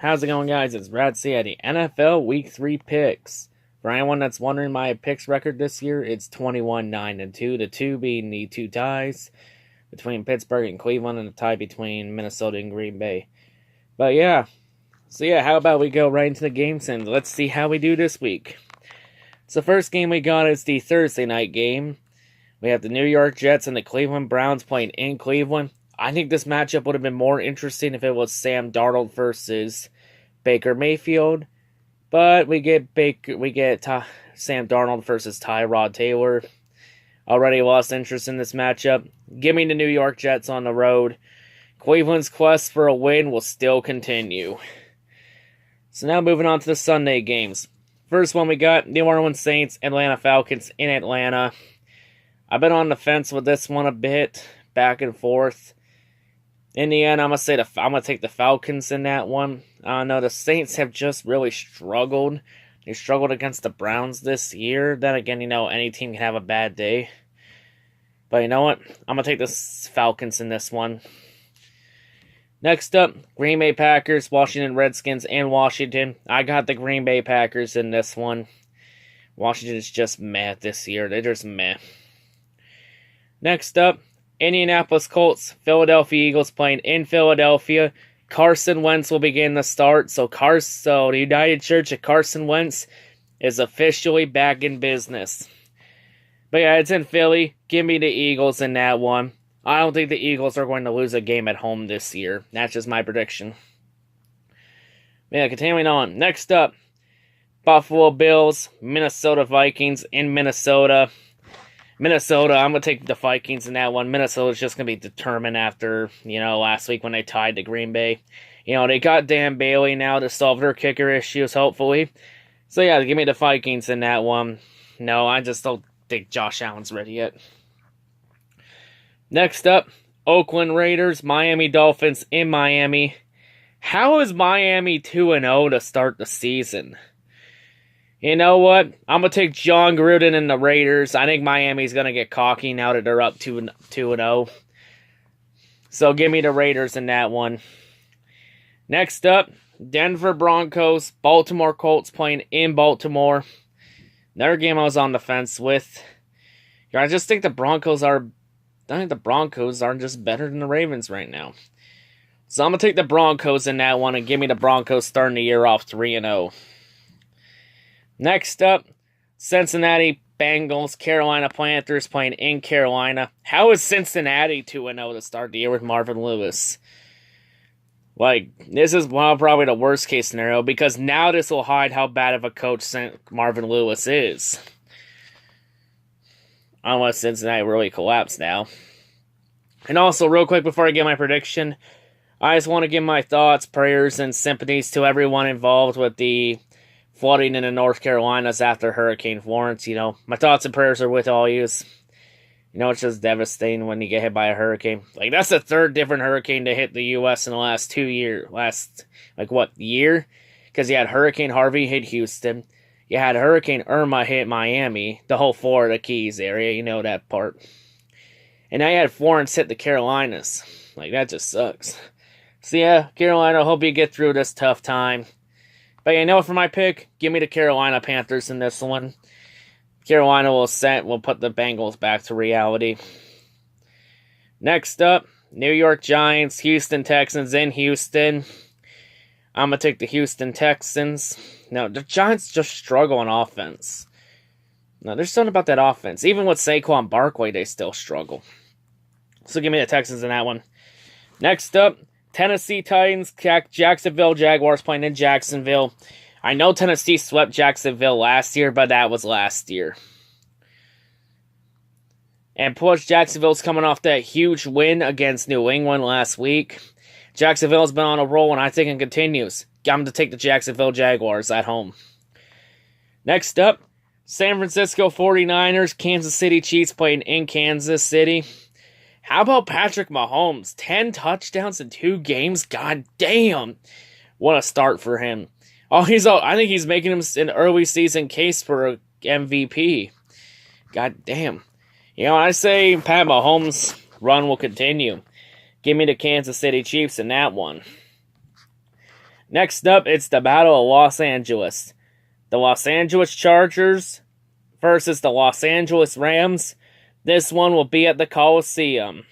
How's it going, guys? It's C-RadTV, NFL Week 3 picks. For anyone that's wondering my picks record this year, it's 21-9-2. The 2 being the 2 ties between Pittsburgh and Cleveland, and a tie between Minnesota and Green Bay. But yeah, how about we go right into the games and let's see how we do this week. So the first game we got is the Thursday night game. We have the New York Jets and the Cleveland Browns playing in Cleveland. I think this matchup would have been more interesting if it was Sam Darnold versus Baker Mayfield, but we get Sam Darnold versus Tyrod Taylor. Already lost interest in this matchup. Give me the New York Jets on the road. Cleveland's quest for a win will still continue. So now moving on to the Sunday games. First one we got New Orleans Saints, Atlanta Falcons in Atlanta. I've been on the fence with this one a bit, back and forth. In the end, I'm gonna take the Falcons in that one. I know the Saints have just really struggled. They struggled against the Browns this year. Then again, any team can have a bad day. But you know what? I'm gonna take the Falcons in this one. Next up, Green Bay Packers, Washington Redskins in Washington. I got the Green Bay Packers in this one. Washington is just meh this year. They're just meh. Next up, Indianapolis Colts, Philadelphia Eagles playing in Philadelphia. Carson Wentz will begin the start. So the United Church of Carson Wentz is officially back in business. But yeah, it's in Philly. Give me the Eagles in that one. I don't think the Eagles are going to lose a game at home this year. That's just my prediction. Yeah, continuing on. Next up, Buffalo Bills, Minnesota Vikings in Minnesota. I'm going to take the Vikings in that one. Minnesota's just going to be determined after, last week when they tied to Green Bay. They got Dan Bailey now to solve their kicker issues, hopefully. So, yeah, give me the Vikings in that one. No, I just don't think Josh Allen's ready yet. Next up, Oakland Raiders, Miami Dolphins in Miami. How is Miami 2-0 to start the season? You know what? I'm going to take John Gruden and the Raiders. I think Miami's going to get cocky now that they're up 2-0. So give me the Raiders in that one. Next up, Denver Broncos, Baltimore Colts playing in Baltimore. Another game I was on the fence with. I just think the Broncos aren't just better than the Ravens right now. So I'm going to take the Broncos in that one and give me the Broncos starting the year off 3-0. Next up, Cincinnati Bengals, Carolina Panthers playing in Carolina. How is Cincinnati 2-0 to start the year with Marvin Lewis? This is probably the worst case scenario because now this will hide how bad of a coach Marvin Lewis is. Unless Cincinnati really collapse now. And also, real quick before I get my prediction, I just want to give my thoughts, prayers, and sympathies to everyone involved with the flooding in the North Carolinas after Hurricane Florence. My thoughts and prayers are with all yous. It's just devastating when you get hit by a hurricane. That's the third different hurricane to hit the U.S. in the last 2 years. Year? Because you had Hurricane Harvey hit Houston. You had Hurricane Irma hit Miami, the whole Florida Keys area, that part. And now you had Florence hit the Carolinas. That just sucks. So yeah, Carolina, hope you get through this tough time. But for my pick, give me the Carolina Panthers in this one. Carolina will put the Bengals back to reality. Next up, New York Giants, Houston Texans in Houston. I'm going to take the Houston Texans. No, the Giants just struggle on offense. No, there's something about that offense. Even with Saquon Barkley, they still struggle. So give me the Texans in that one. Next up, Tennessee Titans, Jacksonville Jaguars playing in Jacksonville. I know Tennessee swept Jacksonville last year, but that was last year. And plus, Jacksonville's coming off that huge win against New England last week. Jacksonville's been on a roll, and I think it continues. I'm going to take the Jacksonville Jaguars at home. Next up, San Francisco 49ers, Kansas City Chiefs playing in Kansas City. How about Patrick Mahomes? 10 touchdowns in 2 games? God damn. What a start for him. I think he's making him an early season case for a MVP. God damn. I say Pat Mahomes' run will continue. Give me the Kansas City Chiefs in that one. Next up, it's the Battle of Los Angeles. The Los Angeles Chargers versus the Los Angeles Rams. This one will be at the Coliseum.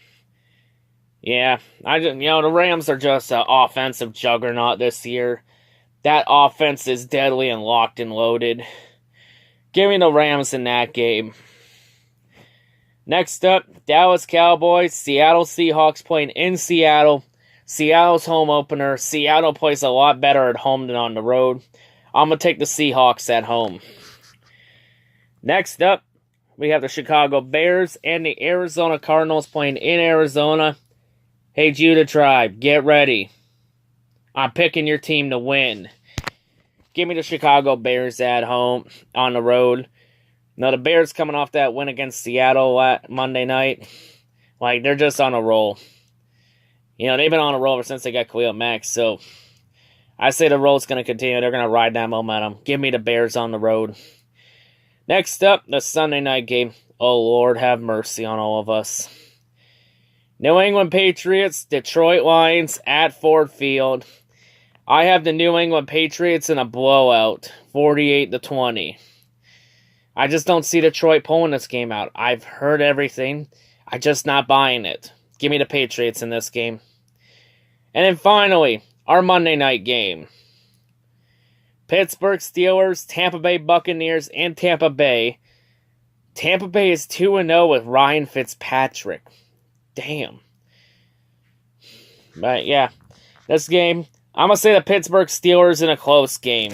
Yeah, the Rams are just an offensive juggernaut this year. That offense is deadly and locked and loaded. Give me the Rams in that game. Next up, Dallas Cowboys, Seattle Seahawks playing in Seattle. Seattle's home opener. Seattle plays a lot better at home than on the road. I'm going to take the Seahawks at home. Next up, we have the Chicago Bears and the Arizona Cardinals playing in Arizona. Hey, Judah Tribe, get ready. I'm picking your team to win. Give me the Chicago Bears at home, on the road. Now, the Bears coming off that win against Seattle Monday night. Like, they're just on a roll. They've been on a roll ever since they got Khalil Mack, so I say the roll's going to continue. They're going to ride that momentum. Give me the Bears on the road. Next up, the Sunday night game. Oh, Lord, have mercy on all of us. New England Patriots, Detroit Lions at Ford Field. I have the New England Patriots in a blowout, 48-20. I just don't see Detroit pulling this game out. I've heard everything. I'm just not buying it. Give me the Patriots in this game. And then finally, our Monday night game. Pittsburgh Steelers, Tampa Bay Buccaneers, and Tampa Bay. Tampa Bay is 2-0 with Ryan Fitzpatrick. Damn. But yeah, this game, I'm going to say the Pittsburgh Steelers in a close game.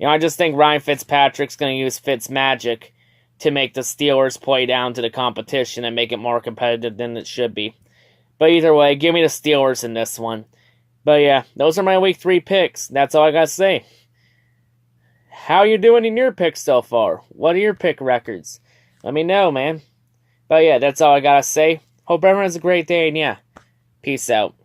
I just think Ryan Fitzpatrick's going to use Fitzmagic to make the Steelers play down to the competition and make it more competitive than it should be. But either way, give me the Steelers in this one. But yeah, those are my Week 3 picks. That's all I got to say. How you doing in your picks so far? What are your pick records? Let me know, man. But yeah, that's all I got to say. Hope everyone has a great day, and yeah, peace out.